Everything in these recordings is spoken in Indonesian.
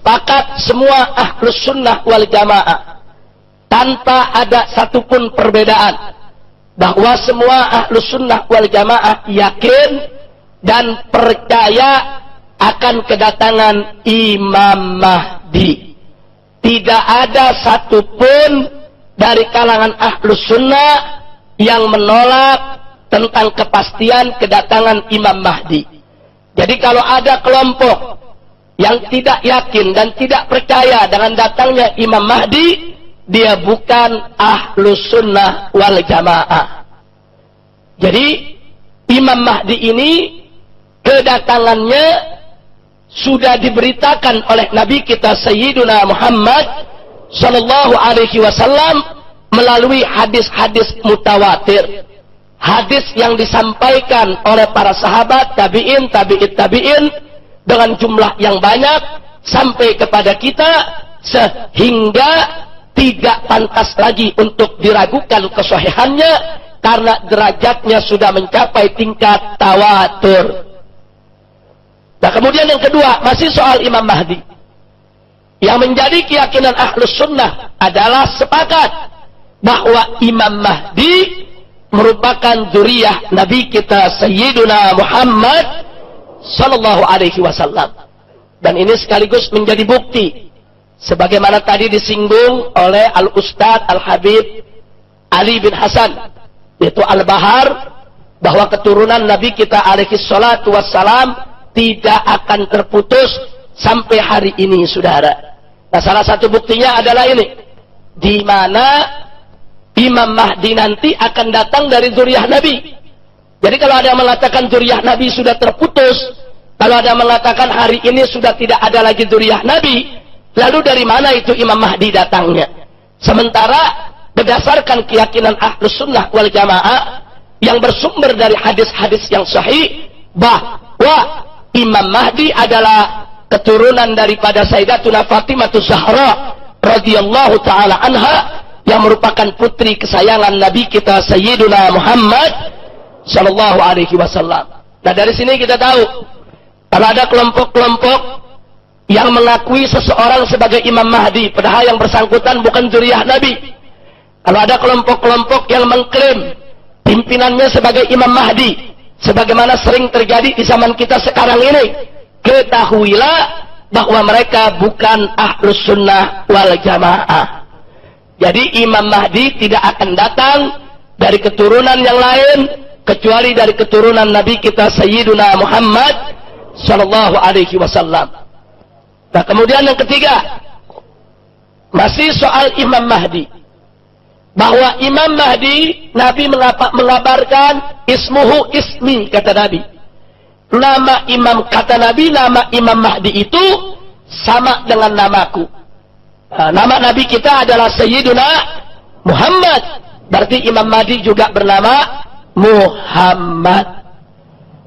sepakat semua ahlus sunnah wal jamaah tanpa ada satupun perbedaan bahwa semua ahlus sunnah wal jamaah yakin dan percaya akan kedatangan Imam Mahdi. Tidak ada satupun dari kalangan ahlus sunnah yang menolak tentang kepastian kedatangan Imam Mahdi. Jadi kalau ada kelompok yang tidak yakin dan tidak percaya dengan datangnya Imam Mahdi, dia bukan ahlus sunnah wal jamaah. Jadi Imam Mahdi ini kedatangannya sudah diberitakan oleh Nabi kita Sayyiduna Muhammad sallallahu alaihi wasallam melalui hadis-hadis mutawatir. Hadis yang disampaikan oleh para sahabat, tabi'in, tabi'in dengan jumlah yang banyak sampai kepada kita sehingga tidak pantas lagi untuk diragukan kesahihannya karena derajatnya sudah mencapai tingkat tawatur. Nah, kemudian yang kedua masih soal Imam Mahdi. Yang menjadi keyakinan ahlus sunnah adalah sepakat bahwa Imam Mahdi merupakan dzurriyyah Nabi kita Sayyiduna Muhammad sallallahu alaihi wasallam. Dan ini sekaligus menjadi bukti sebagaimana tadi disinggung oleh Al-Ustadz Al-Habib Ali bin Hasan, yaitu Al-Bahar, bahwa keturunan Nabi kita alaihi salatu wassalam tidak akan terputus sampai hari ini, saudara. Nah, salah satu buktinya adalah ini, di mana Imam Mahdi nanti akan datang dari dzurriyyah Nabi. Jadi kalau ada yang mengatakan dzurriyyah Nabi sudah terputus, kalau ada yang mengatakan hari ini sudah tidak ada lagi dzurriyyah Nabi, lalu dari mana itu Imam Mahdi datangnya? Sementara berdasarkan keyakinan ahlus sunnah wal jamaah yang bersumber dari hadis-hadis yang sahih, bahwa Imam Mahdi adalah keturunan daripada Sayyidatuna Fatimah Zahra radhiyallahu taala anha, yang merupakan putri kesayangan Nabi kita Sayyiduna Muhammad sallallahu alaihi wasallam. Nah, dari sini kita tahu kalau ada kelompok-kelompok yang mengakui seseorang sebagai Imam Mahdi padahal yang bersangkutan bukan dzurriyyah Nabi. Kalau ada kelompok-kelompok yang mengklaim pimpinannya sebagai Imam Mahdi, sebagaimana sering terjadi di zaman kita sekarang ini, ketahuilah bahwa mereka bukan ahlus sunnah wal jamaah. Jadi Imam Mahdi tidak akan datang dari keturunan yang lain kecuali dari keturunan Nabi kita Sayyiduna Muhammad sallallahu alaihi wasallam. Nah, kemudian yang ketiga masih soal Imam Mahdi, bahwa Imam Mahdi Nabi mengabarkan ismuhu ismi, kata Nabi. Nama Imam, kata Nabi, nama Imam Mahdi itu sama dengan namaku. Nah, nama Nabi kita adalah Sayyiduna Muhammad, berarti Imam Mahdi juga bernama Muhammad.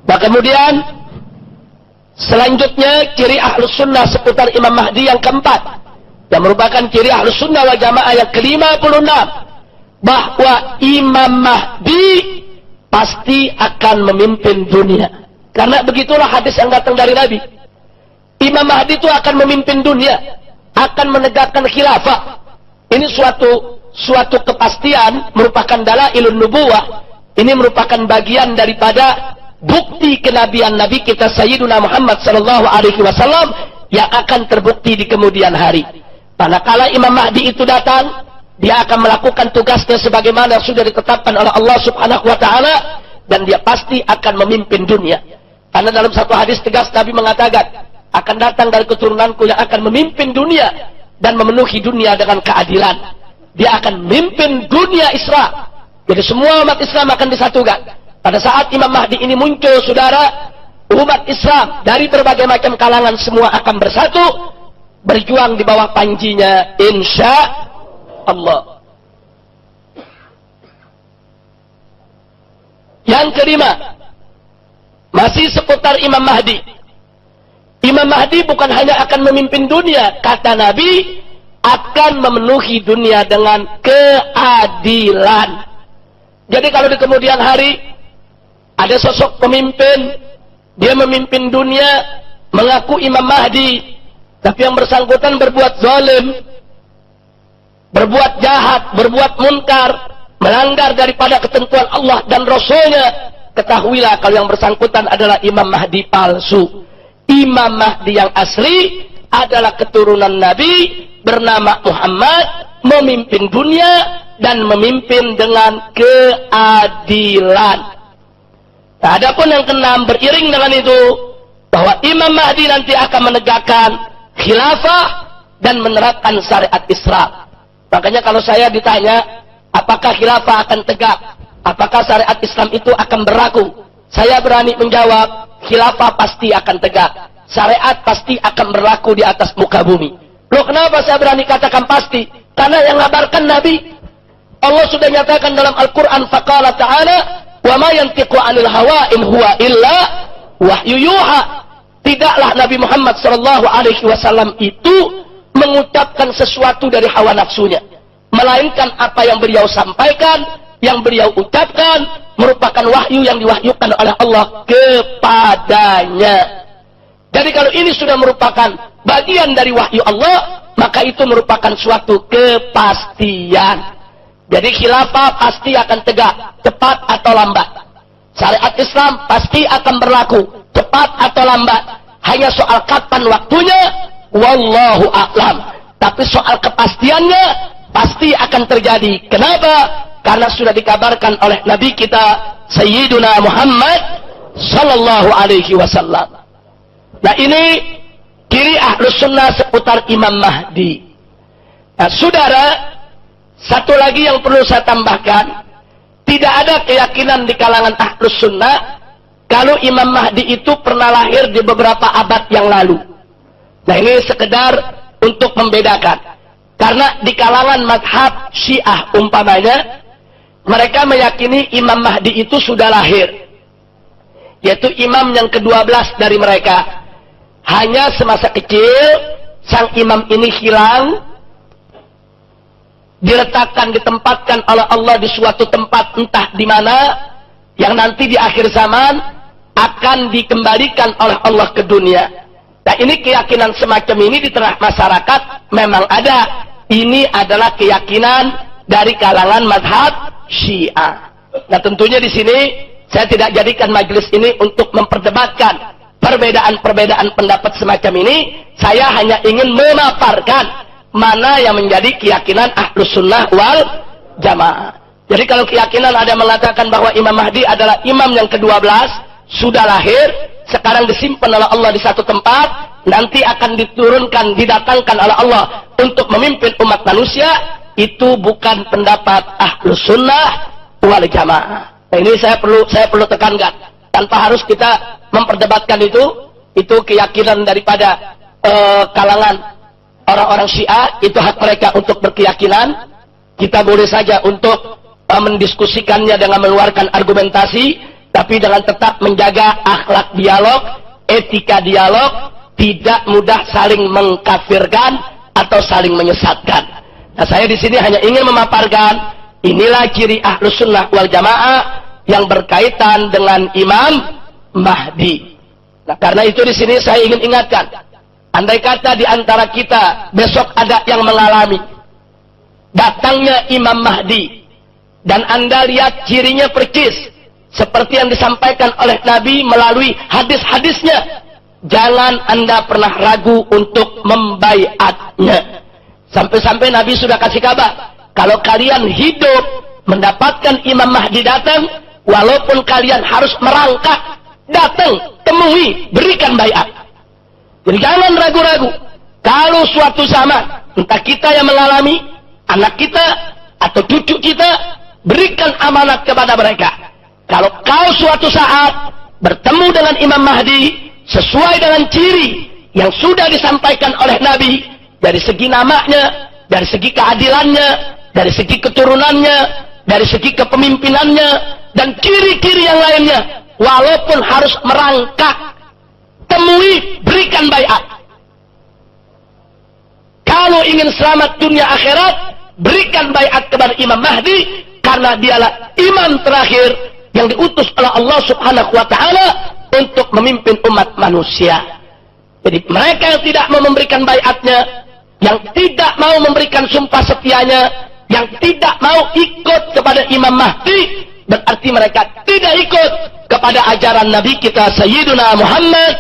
Nah, kemudian selanjutnya ciri ahlus sunnah seputar Imam Mahdi yang keempat, yang merupakan ciri ahlus sunnah wal jamaah yang ke-56, bahwa Imam Mahdi pasti akan memimpin dunia. Karena begitulah hadis yang datang dari Nabi. Imam Mahdi itu akan memimpin dunia, akan menegakkan khilafah. Ini suatu kepastian, merupakan dalailun nubuwah. Ini merupakan bagian daripada bukti kenabian Nabi kita Sayyiduna Muhammad sallallahu alaihi wasallam yang akan terbukti di kemudian hari. Manakala Imam Mahdi itu datang, dia akan melakukan tugasnya sebagaimana sudah ditetapkan oleh Allah Subhanahu wa taala, dan dia pasti akan memimpin dunia. Karena dalam satu hadis tegas Nabi mengatakan, akan datang dari keturunanku yang akan memimpin dunia dan memenuhi dunia dengan keadilan. Dia akan memimpin dunia Islam. Jadi semua umat Islam akan disatukan. Pada saat Imam Mahdi ini muncul, saudara, umat Islam dari berbagai macam kalangan semua akan bersatu, berjuang di bawah panjinya, insya Allah. Yang kelima, masih seputar Imam Mahdi. Imam Mahdi bukan hanya akan memimpin dunia, kata Nabi, akan memenuhi dunia dengan keadilan. Jadi kalau di kemudian hari ada sosok pemimpin, dia memimpin dunia, mengaku Imam Mahdi, Tapi yang bersangkutan berbuat zalim, berbuat jahat, berbuat munkar, melanggar daripada ketentuan Allah dan Rasulnya, ketahuilah kalau yang bersangkutan adalah Imam Mahdi palsu. Imam Mahdi yang asli adalah keturunan Nabi bernama Muhammad, memimpin dunia dan memimpin dengan keadilan. Nah, adapun yang keenam, beriring dengan itu bahwa Imam Mahdi nanti akan menegakkan khilafah dan menerapkan syariat Islam. Makanya kalau saya ditanya, apakah khilafah akan tegak? Apakah syariat Islam itu akan berlaku? Saya berani menjawab, khilafah pasti akan tegak. Syariat pasti akan berlaku di atas muka bumi. Loh, kenapa saya berani katakan pasti? Karena yang ngabarkan Nabi. Allah sudah nyatakan dalam Al-Quran, faqala ta'ala, wa ma yantiqu 'anil hawa in huwa illa wahyu yuha. Tidaklah Nabi Muhammad SAW itu mengucapkan sesuatu dari hawa nafsunya, melainkan apa yang beliau sampaikan, yang beliau ucapkan merupakan wahyu yang diwahyukan oleh Allah kepadanya. Jadi kalau ini sudah merupakan bagian dari wahyu Allah, maka itu merupakan suatu kepastian. Jadi khilafah pasti akan tegak, cepat atau lambat. Syariat Islam pasti akan berlaku, cepat atau lambat. Hanya soal kapan waktunya, wallahu a'lam. Tapi soal kepastiannya pasti akan terjadi. Kenapa? Karena sudah dikabarkan oleh Nabi kita Sayyiduna Muhammad sallallahu alaihi wasallam. Nah, ini ciri Ahlus Sunnah seputar Imam Mahdi. Nah, saudara, satu lagi yang perlu saya tambahkan, tidak ada keyakinan di kalangan Ahlus Sunnah kalau Imam Mahdi itu pernah lahir di beberapa abad yang lalu. Nah, ini sekedar untuk membedakan. Karena di kalangan mazhab Syiah umpamanya, mereka meyakini Imam Mahdi itu sudah lahir. Yaitu imam yang ke-12 dari mereka. Hanya semasa kecil, sang imam ini hilang, diletakkan, ditempatkan oleh Allah di suatu tempat entah di mana, yang nanti di akhir zaman akan dikembalikan oleh Allah ke dunia. Nah, ini keyakinan semacam ini di tengah masyarakat memang ada. Ini adalah keyakinan dari kalangan mazhab Syiah. Nah, tentunya di sini saya tidak jadikan majelis ini untuk memperdebatkan perbedaan-perbedaan pendapat semacam ini. Saya hanya ingin memaparkan mana yang menjadi keyakinan Ahlus Sunnah wal Jamaah. Jadi kalau keyakinan ada mengatakan bahwa Imam Mahdi adalah imam yang ke-12, sudah lahir, sekarang disimpan oleh Allah di satu tempat, nanti akan diturunkan, didatangkan oleh Allah untuk memimpin umat manusia, itu bukan pendapat Ahlus Sunnah wal Jamaah. Nah, ini saya perlu tekankan, tanpa harus kita memperdebatkan itu keyakinan daripada kalangan orang-orang Syiah, itu hak mereka untuk berkeyakinan. Kita boleh saja untuk mendiskusikannya dengan mengeluarkan argumentasi, tapi dengan tetap menjaga akhlak dialog, etika dialog, tidak mudah saling mengkafirkan atau saling menyesatkan. Nah, saya di sini hanya ingin memaparkan inilah ciri Ahlus Sunnah wal Jamaah yang berkaitan dengan Imam Mahdi. Nah, karena itu di sini saya ingin ingatkan, andai kata di antara kita besok ada yang mengalami datangnya Imam Mahdi, dan Anda lihat cirinya percis seperti yang disampaikan oleh Nabi melalui hadis-hadisnya, jangan Anda pernah ragu untuk membaiatnya. Sampai-sampai Nabi sudah kasih kabar, kalau kalian hidup mendapatkan Imam Mahdi datang, walaupun kalian harus merangkak, datang, temui, berikan baiat. Jadi jangan ragu-ragu. Kalau suatu zaman, entah kita yang mengalami, anak kita, atau cucu kita, berikan amanat kepada mereka. Kalau kau suatu saat bertemu dengan Imam Mahdi, sesuai dengan ciri yang sudah disampaikan oleh Nabi, dari segi namanya, dari segi keadilannya, dari segi keturunannya, dari segi kepemimpinannya, dan ciri-ciri yang lainnya, walaupun harus merangkak, temui, berikan baiat. Kalau ingin selamat dunia akhirat, berikan baiat kepada Imam Mahdi, karena dialah imam terakhir yang diutus oleh Allah Subhanahu wa Ta'ala untuk memimpin umat manusia. Jadi mereka yang tidak mau memberikan baiatnya, yang tidak mau memberikan sumpah setianya, yang tidak mau ikut kepada Imam Mahdi, berarti mereka tidak ikut kepada ajaran Nabi kita Sayyiduna Muhammad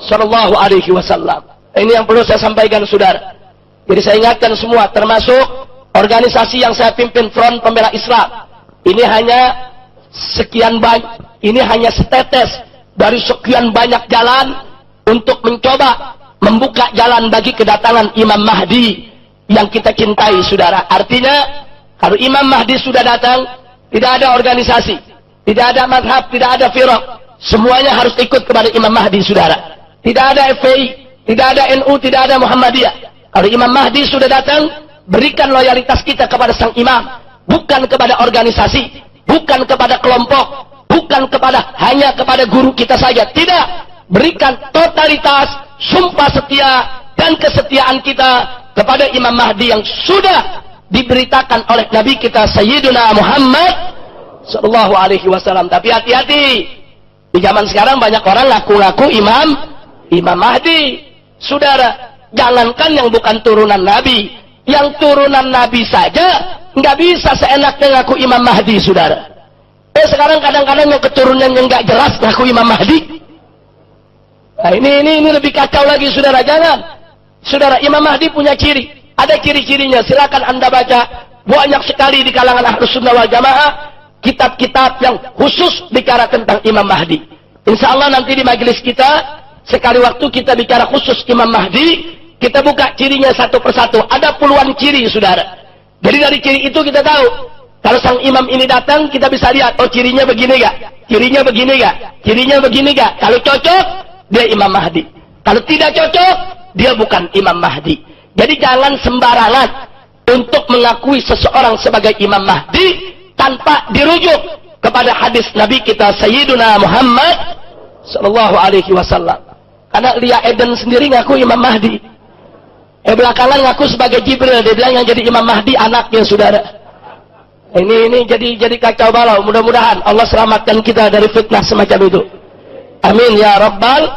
sallallahu alaihi wasallam. Ini yang perlu saya sampaikan, saudara. Jadi saya ingatkan semua, termasuk organisasi yang saya pimpin, Front Pembela Islam. Ini hanya sekian banyak, ini hanya setetes dari sekian banyak jalan untuk mencoba membuka jalan bagi kedatangan Imam Mahdi yang kita cintai, saudara. Artinya, kalau Imam Mahdi sudah datang, tidak ada organisasi, tidak ada madhab, tidak ada firaq. Semuanya harus ikut kepada Imam Mahdi, saudara. Tidak ada FPI, tidak ada NU, tidak ada Muhammadiyah. Kalau Imam Mahdi sudah datang, berikan loyalitas kita kepada sang imam, bukan kepada organisasi, bukan kepada kelompok, bukan hanya kepada guru kita saja. Tidak. Berikan totalitas, sumpah setia, dan kesetiaan kita kepada Imam Mahdi yang sudah diberitakan oleh Nabi kita Sayyiduna Muhammad sallallahu alaihi wasallam. Tapi hati-hati, di zaman sekarang banyak orang ngaku-ngaku Imam Mahdi. Saudara, jangankan yang bukan turunan Nabi, yang turunan Nabi saja nggak bisa seenaknya ngaku Imam Mahdi, saudara. Sekarang kadang-kadang yang keturunannya nggak jelas ngaku Imam Mahdi. Nah, ini lebih kacau lagi, saudara. Jangan. Saudara, Imam Mahdi punya ciri. Ada ciri-cirinya. Silakan Anda baca. Banyak sekali di kalangan Ahlus Sunnah wal Jamaah kitab-kitab yang khusus bicara tentang Imam Mahdi. Insya Allah nanti di majelis kita, sekali waktu kita bicara khusus Imam Mahdi, kita buka cirinya satu persatu. Ada puluhan ciri, saudara. Jadi dari ciri itu kita tahu, kalau sang imam ini datang, kita bisa lihat, oh cirinya begini gak? Cirinya begini gak? Cirinya begini gak? Kalau cocok, dia Imam Mahdi. Kalau tidak cocok, dia bukan Imam Mahdi. Jadi jangan sembarangan untuk mengakui seseorang sebagai Imam Mahdi tanpa dirujuk kepada hadis Nabi kita Sayyiduna Muhammad sallallahu alaihi wasallam. Karena Lia Eden sendiri ngaku Imam Mahdi. Belakangan ngaku sebagai Jibril, dia bilang yang jadi Imam Mahdi anaknya, saudara. Ini jadi kacau balau. Mudah-mudahan Allah selamatkan kita dari fitnah semacam itu. Amin ya rabbal